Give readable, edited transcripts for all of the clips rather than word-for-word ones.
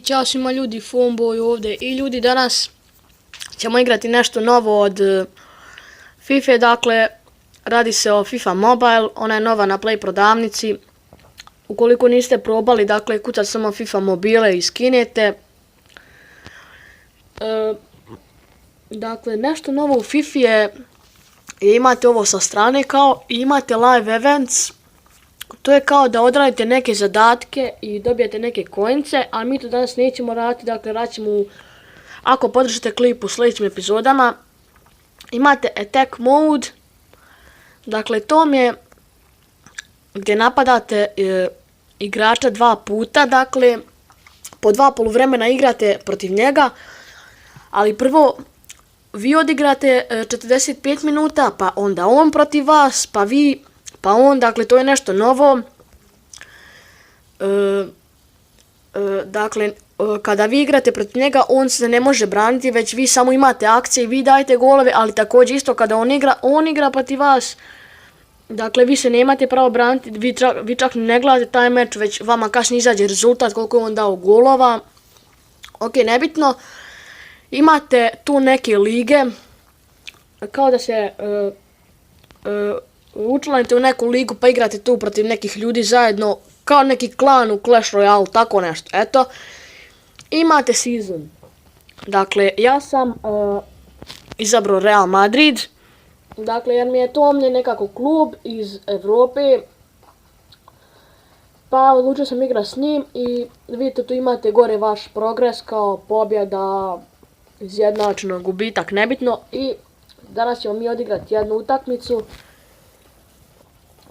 Ćao svima ljudi, Funboy ovdje i ljudi, danas ćemo igrati nešto novo od FIFA, dakle radi se o FIFA Mobile, ona je nova na Play prodavnici. Ukoliko niste probali, dakle kucat samo FIFA mobile i skinete. Dakle nešto novo u FIFA je, imate ovo sa strane kao i imate live events. To je kao da odradite neke zadatke i dobijete neke coince, ali mi to danas nećemo raditi, dakle radit ćemo ako podržite klip u sljedećim epizodama. Imate attack mode, dakle to mi je gdje napadate igrača dva puta, dakle po dva poluvremena igrate protiv njega, ali prvo vi odigrate 45 minuta, pa onda on protiv vas, pa vi, pa on, dakle to je nešto novo. Dakle, kada vi igrate protiv njega, on se ne može braniti, već vi samo imate akcije i vi dajete golove, ali također isto kada on igra protiv vas, dakle vi se nemate pravo braniti, vi čak ne gledate taj meč, već vama kasnije izađe rezultat koliko je on dao golova. Ok, nebitno. Imate tu neke lige, kao da se učlanite u neku ligu pa igrate tu protiv nekih ljudi zajedno, kao neki klan u Clash Royale, tako nešto, eto. Imate season, dakle ja sam izabrao Real Madrid, dakle jer mi je to omiljen nekako klub iz Europe, pa odlučio sam igrati s njim i vidite tu imate gore vaš progres kao pobjeda, izjednačeno, gubitak, nebitno. I danas ćemo mi odigrati jednu utakmicu.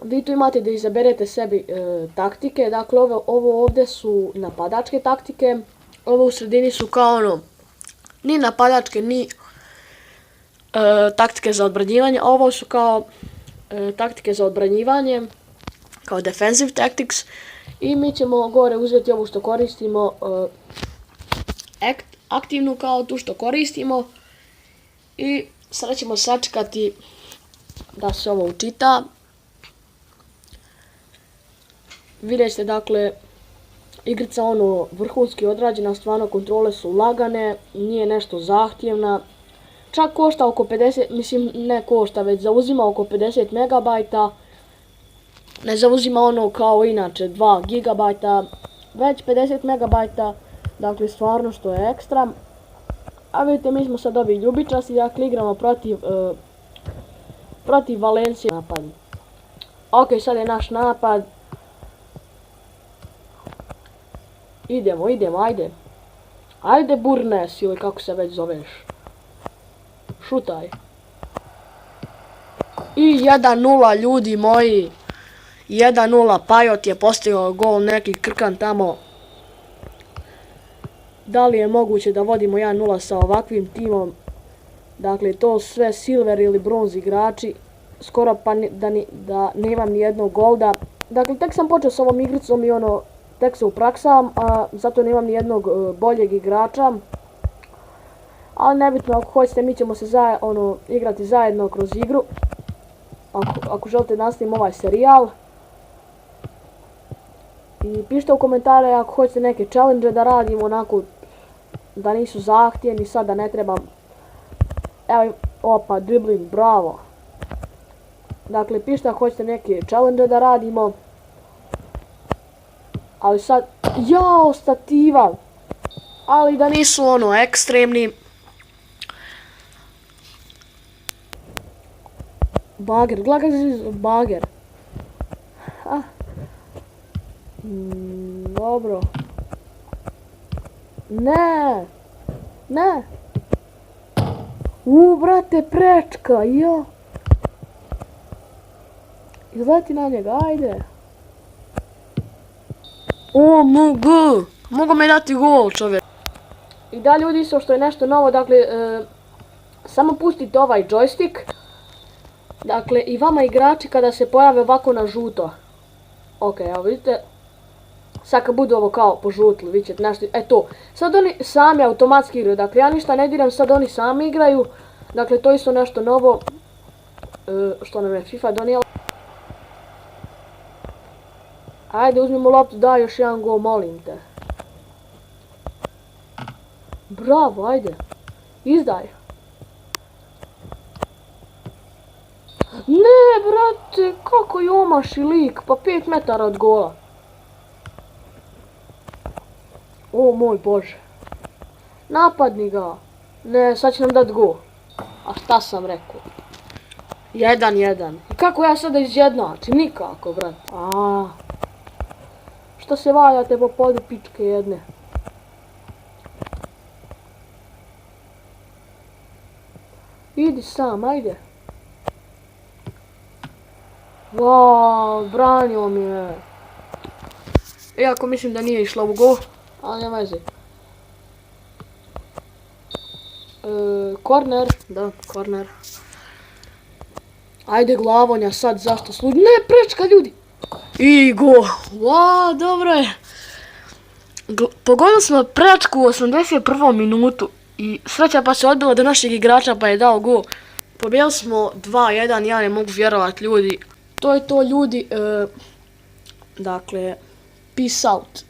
Vi tu imate da izaberete sebi taktike, dakle ovo ovdje su napadačke taktike, ovo u sredini su kao ono, ni napadačke ni taktike za odbranjivanje, ovo su kao taktike za odbranjivanje, kao defensive tactics. I mi ćemo gore uzeti ovu što koristimo, aktivnu kao tu što koristimo, i sada ćemo sačekati da se ovo učita. Vidjet ćete, dakle, igrica ono vrhunski odrađena, stvarno kontrole su lagane, nije nešto zahtjevna. Čak košta oko 50, mislim ne košta, već zauzima oko 50 megabajta. Ne zauzima ono kao inače 2 gigabajta, već 50 megabajta, dakle stvarno što je ekstra. A vidite, mi smo sad ovi ljubičasti, dakle igramo protiv Valencije napad. Ok, sad je naš napad. Idemo, ajde. Ajde Burnes, ili kako se već zoveš. Šutaj. I 1-0, ljudi moji. 1-0, Pajot je postigao gol, neki krkan tamo. Da li je moguće da vodimo 1-0 sa ovakvim timom? Dakle, to sve silver ili bronz igrači. Skoro pa da nemam ni jednog golda. Dakle, tek sam počeo s ovom igricom i ono, tek se upraksam, a zato nemam ni jednog boljeg igrača. Ali nebitno, ako hoćete, mi ćemo se igrati zajedno kroz igru. Ako želite nastavim ovaj serijal. I pišite u komentare ako hoćete neke challenge da radimo, onako da nisu zahtjevni, sad da ne trebam. Evo, opa, dribbling, bravo. Dakle, pišite ako hoćete neke challenge da radimo. Ali sad, jao, stativa. Ali da nisu ono ekstremni. Bager, gledaj bager. Dobro. Ne. Brate, prečka, jo. Izleti na njega, ajde. OMG. Mogu me dati gol, čovjek. I da, ljudi, isto što je nešto novo, dakle, samo pustite ovaj joystick. Dakle, i vama igrači kada se pojave ovako na žuto. Ok, evo vidite. Sad kad budu ovo kao požutili, vi ćete nešto, to. Sad oni sami automatski igraju, dakle ja ništa ne diram, sad oni sami igraju. Dakle, to isto nešto novo, što nam je FIFA donijela. Ajde, uzmimo loptu, daj još jedan gol, molim te. Bravo, ajde. Izdaj. Ne, brate, kako je omaši lik, pa 5 metara od gola. O moj Bože. Napadni ga. Ne, sad će nam dat gol. A šta sam rekao? 1-1. I kako ja sada izjednačim? Nikako, brate. Što se valjate po podu pičke jedne? Idi sam, ajde. Wow, branio mi je. Iako mislim da nije išla u gol, ali nema veze. Korner, da, korner. Ajde Glavonja sad, zašto služi? Ne, prečka ljudi! I gol! Wow, dobro je. Pogodili smo prečku u 81. minutu. I sreća pa se odbila do našeg igrača pa je dao gol. Pobijeli smo 2-1, ja ne mogu vjerovat ljudi. To je to ljudi. Dakle, peace out.